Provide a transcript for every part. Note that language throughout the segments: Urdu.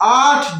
8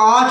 8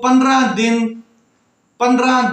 15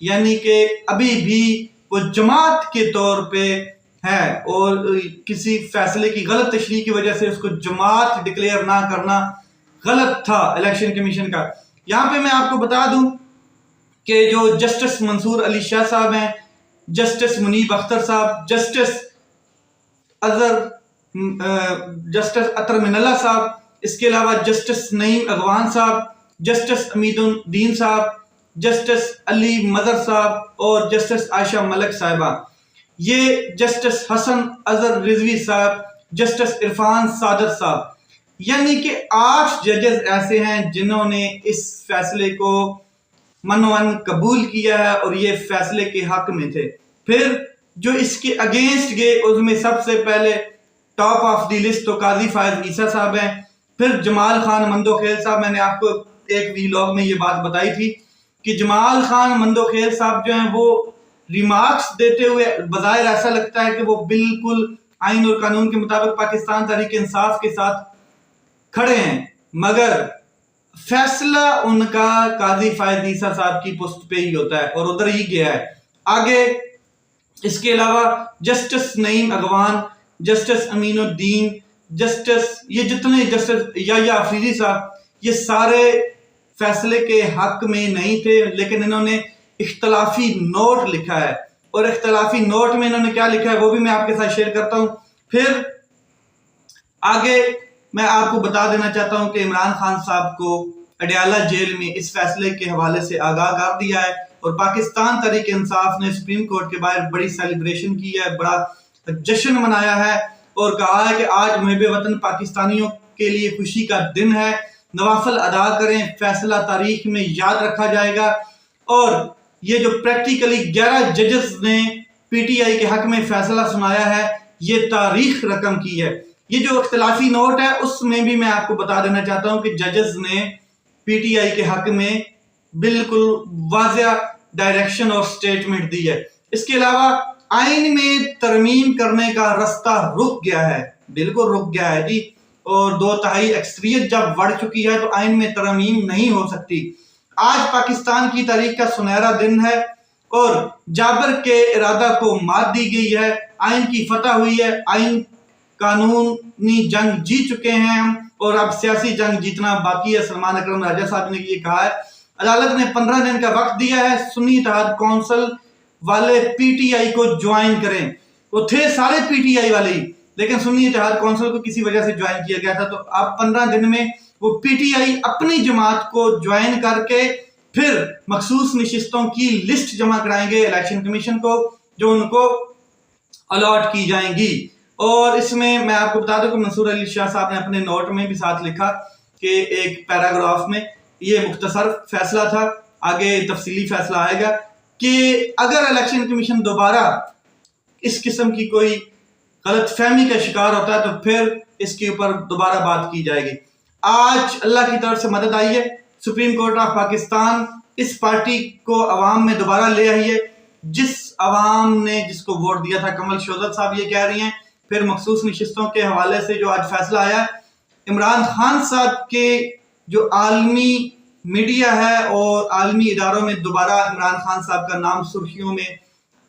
یعنی کہ ابھی بھی وہ جماعت کے طور پہ ہے اور کسی فیصلے کی غلط تشریح کی وجہ سے اس کو جماعت ڈکلیئر نہ کرنا غلط تھا الیکشن کمیشن کا۔ یہاں پہ میں آپ کو بتا دوں کہ جو جسٹس منصور علی شاہ صاحب ہیں، جسٹس منیب اختر صاحب، جسٹس اطہر من اللہ صاحب، اس کے علاوہ جسٹس نعیم اغوان صاحب، جسٹس امید الدین صاحب، جسٹس علی مظہر صاحب اور جسٹس عائشہ ملک صاحبہ، یہ جسٹس حسن اظہر رضوی صاحب، جسٹس عرفان صادق صاحب، یعنی کہ 8 ججز ایسے ہیں جنہوں نے اس فیصلے کو منوان قبول کیا ہے اور یہ فیصلے کے حق میں تھے۔ پھر جو اس کے اگینسٹ گئے اس میں سب سے پہلے ٹاپ آف دی لسٹ تو قاضی فائز عیسیٰ صاحب ہیں، پھر جمال خان مندوخیل صاحب۔ میں نے آپ کو ایک ویلاگ میں یہ بات بتائی تھی کہ جمال خان مندوخیل صاحب جو ہیں وہ ریمارکس دیتے ہوئے بظاہر ایسا لگتا ہے کہ وہ بالکل آئین اور قانون کے مطابق پاکستان تحریک انصاف کے ساتھ کھڑے ہیں، مگر فیصلہ ان کا قاضی فائز عیسیٰ صاحب کی پوسٹ پہ ہی ہوتا ہے اور ادھر ہی گیا ہے آگے۔ اس کے علاوہ جسٹس نعیم اغوان، جسٹس امین الدین، یہ جتنے جسٹس یا افریدی صاحب، یہ سارے فیصلے کے حق میں نہیں تھے، لیکن انہوں نے اختلافی نوٹ لکھا ہے اور اختلافی نوٹ میں انہوں نے کیا لکھا ہے وہ بھی میں آپ کے ساتھ شیئر کرتا ہوں۔ پھر آگے میں آپ کو بتا دینا چاہتا ہوں کہ عمران خان صاحب کو اڈیالہ جیل میں اس فیصلے کے حوالے سے آگاہ کر دیا ہے اور پاکستان تحریک انصاف نے سپریم کورٹ کے باہر بڑی سیلیبریشن کی ہے، بڑا جشن منایا ہے اور کہا ہے کہ آج محب وطن پاکستانیوں کے لیے خوشی کا دن ہے، نوافل ادا کریں، فیصلہ تاریخ میں یاد رکھا جائے گا۔ اور یہ جو پریکٹیکلی 11 ججز نے پی ٹی آئی کے حق میں فیصلہ سنایا ہے، یہ تاریخ رقم کی ہے۔ یہ جو اختلافی نوٹ ہے اس میں بھی میں آپ کو بتا دینا چاہتا ہوں کہ ججز نے پی ٹی آئی کے حق میں بالکل واضح ڈائریکشن اور سٹیٹمنٹ دی ہے۔ اس کے علاوہ آئین میں ترمیم کرنے کا رستہ رک گیا ہے، بالکل رک گیا ہے جی، اور 2/3 اکثریت جب بڑھ چکی ہے تو آئین میں ترمیم نہیں ہو سکتی۔ آج پاکستان کی تاریخ کا سنہرا دن ہے اور جابر کے ارادہ کو مات دی گئی ہے، آئین کی فتح ہوئی ہے، آئین قانونی جنگ جیت چکے ہیں ہم اور اب سیاسی جنگ جیتنا باقی ہے۔ سلمان اکرم راجہ صاحب نے یہ کہا ہے، عدالت نے 15 دن کا وقت دیا ہے، سنی اتحاد کونسل والے پی ٹی آئی کو جوائن کریں۔ وہ تھے سارے پی ٹی آئی والے ہی، لیکن سنی اتحاد کونسل کو کسی وجہ سے جوائن کیا گیا تھا، تو اب 15 دن میں وہ پی ٹی آئی اپنی جماعت کو جوائن کر کے پھر مخصوص نشستوں کی لسٹ جمع کرائیں گے الیکشن کمیشن کو، جو ان کو الاٹ کی جائیں گی۔ اور اس میں میں آپ کو بتا دوں کہ منصور علی شاہ صاحب نے اپنے نوٹ میں بھی ساتھ لکھا کہ ایک پیراگراف میں، یہ مختصر فیصلہ تھا، آگے تفصیلی فیصلہ آئے گا، کہ اگر الیکشن کمیشن دوبارہ اس قسم کی کوئی غلط فہمی کا شکار ہوتا ہے تو پھر اس کے اوپر دوبارہ بات کی جائے گی۔ آج اللہ کی طرف سے مدد آئی ہے، سپریم کورٹ آف پاکستان اس پارٹی کو عوام میں دوبارہ لے آئی ہے، جس عوام نے جس کو ووٹ دیا تھا۔ کمل شوزت صاحب یہ کہہ رہی ہیں۔ پھر مخصوص نشستوں کے حوالے سے جو آج فیصلہ آیا ہے، عمران خان صاحب کے جو عالمی میڈیا ہے اور عالمی اداروں میں دوبارہ عمران خان صاحب کا نام سرخیوں میں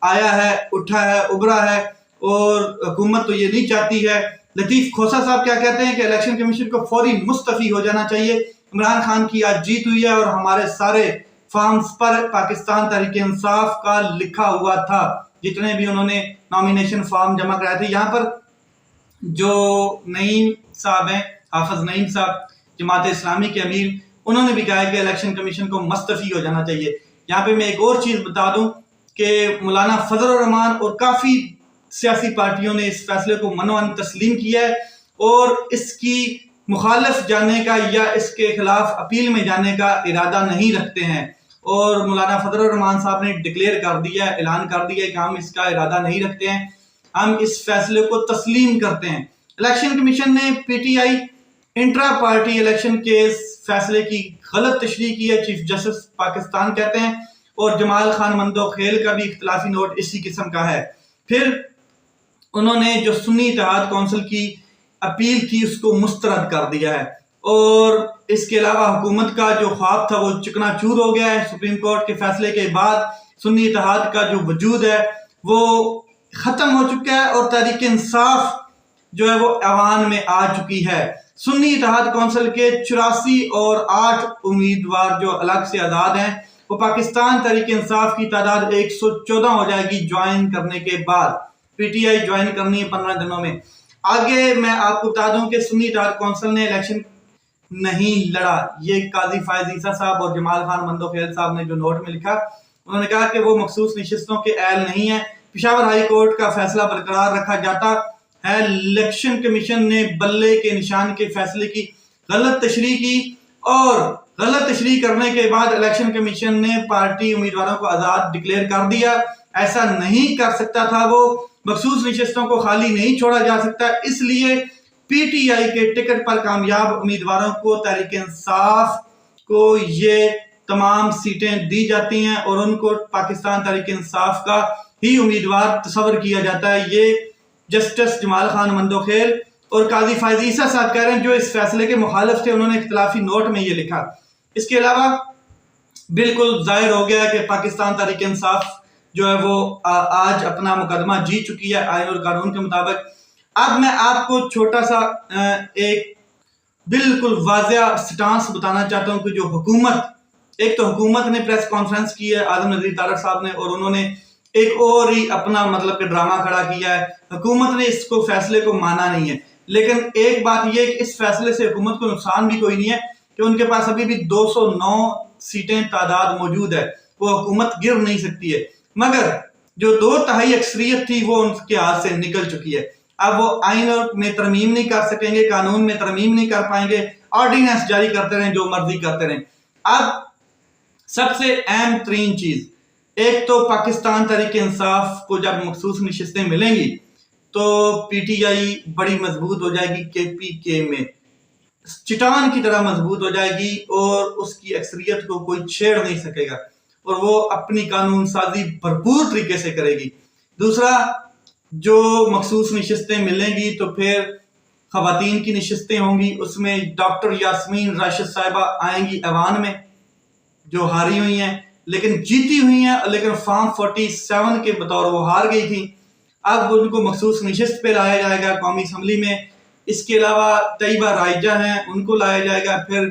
آیا ہے، اٹھا ہے، ابھرا ہے، اور حکومت تو یہ نہیں چاہتی ہے۔ لطیف کھوسا صاحب کیا کہتے ہیں کہ الیکشن کمیشن کو فوری مستعفی ہو جانا چاہیے، عمران خان کی آج جیت ہوئی ہے اور ہمارے سارے فارمز پر پاکستان تحریک انصاف کا لکھا ہوا تھا، جتنے بھی انہوں نے نامینیشن فارم جمع کرائے تھے۔ یہاں پر جو نعیم صاحب ہیں، حافظ نعیم صاحب، جماعت اسلامی کے امیر، انہوں نے بھی کہا ہے کہ الیکشن کمیشن کو مستعفی ہو جانا چاہیے۔ یہاں پہ میں ایک اور چیز بتا دوں کہ مولانا فضل الرحمان اور کافی سیاسی پارٹیوں نے اس فیصلے کو منوان تسلیم کیا ہے اور اس کی مخالف جانے کا یا اس کے خلاف اپیل میں جانے کا ارادہ نہیں رکھتے ہیں، اور مولانا فضل الرحمان صاحب نے ڈکلیئر کر دیا ہے، اعلان کر دیا ہے کہ ہم اس کا ارادہ نہیں رکھتے ہیں، ہم اس فیصلے کو تسلیم کرتے ہیں۔ الیکشن کمیشن نے P T I intra party election کے اس فیصلے کی غلط تشریح کی ہے، چیف جسٹس پاکستان کہتے ہیں، اور جمال خان مندوخیل کا بھی اختلافی نوٹ اسی قسم کا ہے۔ پھر انہوں نے جو سنی اتحاد کونسل کی اپیل تھی اس کو مسترد کر دیا ہے، اور اس کے علاوہ حکومت کا جو خواب تھا وہ چکنا چور ہو گیا ہے۔ سپریم کورٹ کے فیصلے کے بعد سنی اتحاد کا جو وجود ہے وہ ختم ہو چکا ہے اور تحریک انصاف جو ہے وہ ایوان میں آ چکی ہے۔ سنی اتحاد کونسل کے 84 اور 8 امیدوار جو الگ سے آزاد ہیں وہ پاکستان تحریک انصاف کی تعداد 114 ہو جائے گی جوائن کرنے کے بعد۔ پی ٹی آئی جوائن کرنی ہے 15 دنوں میں۔ آگے میں آپ کو بتا دوں کہ سنی اتحاد کونسل نے الیکشن نہیں لڑا، یہ قاضی فائز عیسیٰ صاحب اور جمال خان مندوخیل صاحب نے جو نوٹ میں لکھا، انہوں نے کہا کہ وہ مخصوص نشستوں کے اہل نہیں ہیں۔ پشاور ہائی کورٹ کا فیصلہ برقرار رکھا جاتا ہے۔ الیکشن کمیشن نے بلے کے نشان کے فیصلے کی غلط تشریح کی اور غلط تشریح کرنے کے بعد الیکشن کمیشن نے پارٹی امیدواروں کو آزاد ڈکلیئر کر دیا۔ ایسا نہیں کر سکتا تھا، وہ مخصوص نشستوں کو خالی نہیں چھوڑا جا سکتا، اس لیے پی ٹی آئی کے ٹکٹ پر کامیاب امیدواروں کو تحریک انصاف کو یہ تمام سیٹیں دی جاتی ہیں اور ان کو پاکستان تحریک انصاف کا ہی امیدوار تصور کیا جاتا ہے۔ یہ جسٹس جمال خان مندوخیل اور قاضی فائز عیسیٰ صاحب کہہ رہے ہیں جو اس فیصلے کے مخالف تھے، انہوں نے اختلافی نوٹ میں یہ لکھا۔ اس کے علاوہ بالکل ظاہر ہو گیا کہ پاکستان تحریک انصاف جو ہے وہ آج اپنا مقدمہ جیت چکی ہے آئین اور قانون کے مطابق۔ اب میں آپ کو چھوٹا سا ایک بالکل واضح سٹانس بتانا چاہتا ہوں کہ جو حکومت، ایک تو حکومت نے پریس کانفرنس کی ہے اعظم نذیر تارڑ صاحب نے، اور انہوں نے ایک اور ہی اپنا مطلب کہ ڈرامہ کھڑا کیا ہے۔ حکومت نے اس کو فیصلے کو مانا نہیں ہے، لیکن ایک بات یہ کہ اس فیصلے سے حکومت کو نقصان بھی کوئی نہیں ہے کہ ان کے پاس ابھی بھی 209 سیٹیں تعداد موجود ہے، وہ حکومت گر نہیں سکتی ہے، مگر جو 2/3 اکثریت تھی وہ ان کے ہاتھ سے نکل چکی ہے۔ اب وہ آئین میں ترمیم نہیں کر سکیں گے، قانون میں ترمیم نہیں کر پائیں گے، آرڈیننس جاری کرتے رہیں، جو مرضی کرتے رہیں۔ اب سب سے اہم ترین چیز، ایک تو پاکستان تحریک انصاف کو جب مخصوص نشستیں ملیں گی تو پی ٹی آئی بڑی مضبوط ہو جائے گی، کے پی کے میں چٹان کی طرح مضبوط ہو جائے گی اور اس کی اکثریت کو کوئی چھیڑ نہیں سکے گا اور وہ اپنی قانون سازی بھرپور طریقے سے کرے گی۔ دوسرا، جو مخصوص نشستیں ملیں گی تو پھر خواتین کی نشستیں ہوں گی، اس میں ڈاکٹر یاسمین راشد صاحبہ آئیں گی ایوان میں، جو ہاری ہوئی ہیں لیکن جیتی ہوئی ہیں، لیکن فارم 47 کے بطور وہ ہار گئی تھی۔ اب ان کو مخصوص نشست پہ لایا جائے گا قومی اسمبلی میں۔ اس کے علاوہ طیبہ رائجہ ہیں، ان کو لایا جائے گا، پھر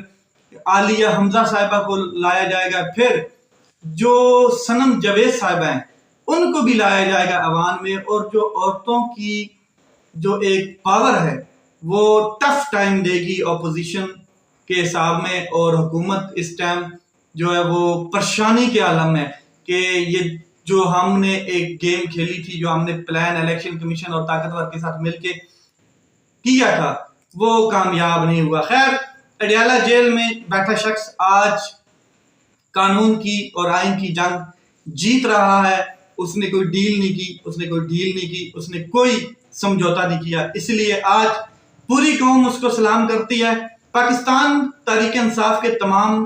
عالیہ حمزہ صاحبہ کو لایا جائے گا، پھر جو صنم جاوید صاحبہ ہیں ان کو بھی لایا جائے گا ایوان میں۔ اور جو عورتوں کی جو ایک پاور ہے وہ ٹف ٹائم دے گی اپوزیشن کے حساب میں، اور حکومت اس ٹائم جو ہے وہ پریشانی کے عالم ہے کہ یہ جو ہم نے ایک گیم کھیلی تھی، جو ہم نے پلان الیکشن کمیشن اور طاقتور کے ساتھ مل کے کیا تھا، وہ کامیاب نہیں ہوا۔ خیر، اڈیالہ جیل میں بیٹھا شخص آج قانون کی اور آئین کی جنگ جیت رہا ہے، اس نے کوئی ڈیل نہیں کی، اس نے کوئی ڈیل نہیں کی، اس نے کوئی سمجھوتا نہیں کیا، اس لیے آج پوری قوم اس کو سلام کرتی ہے۔ پاکستان تحریک انصاف کے تمام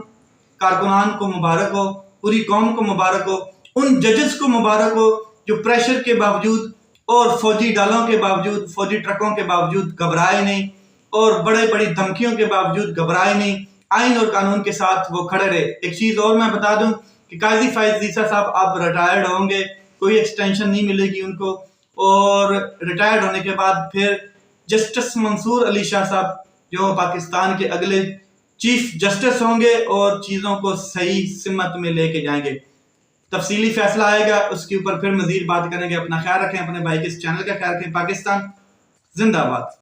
کارکنان کو مبارک ہو، پوری قوم کو مبارک ہو، ان ججز کو مبارک ہو جو پریشر کے باوجود اور فوجی ڈالوں کے باوجود، فوجی ٹرکوں کے باوجود گھبرائے نہیں اور بڑے بڑی دھمکیوں کے باوجود گھبرائے نہیں، آئین اور قانون کے ساتھ وہ کھڑے رہے۔ ایک چیز اور میں بتا دوں کہ قاضی فائز عیسیٰ صاحب اب ریٹائرڈ ہوں گے، کوئی ایکسٹینشن نہیں ملے گی ان کو، اور ریٹائرڈ ہونے کے بعد پھر جسٹس منصور علی شاہ صاحب جو پاکستان کے اگلے چیف جسٹس ہوں گے اور چیزوں کو صحیح سمت میں لے کے جائیں گے۔ تفصیلی فیصلہ آئے گا، اس کے اوپر پھر مزید بات کریں گے۔ اپنا خیال رکھیں، اپنے بھائی کے اس چینل کا خیال رکھیں۔ پاکستان زندہ باد۔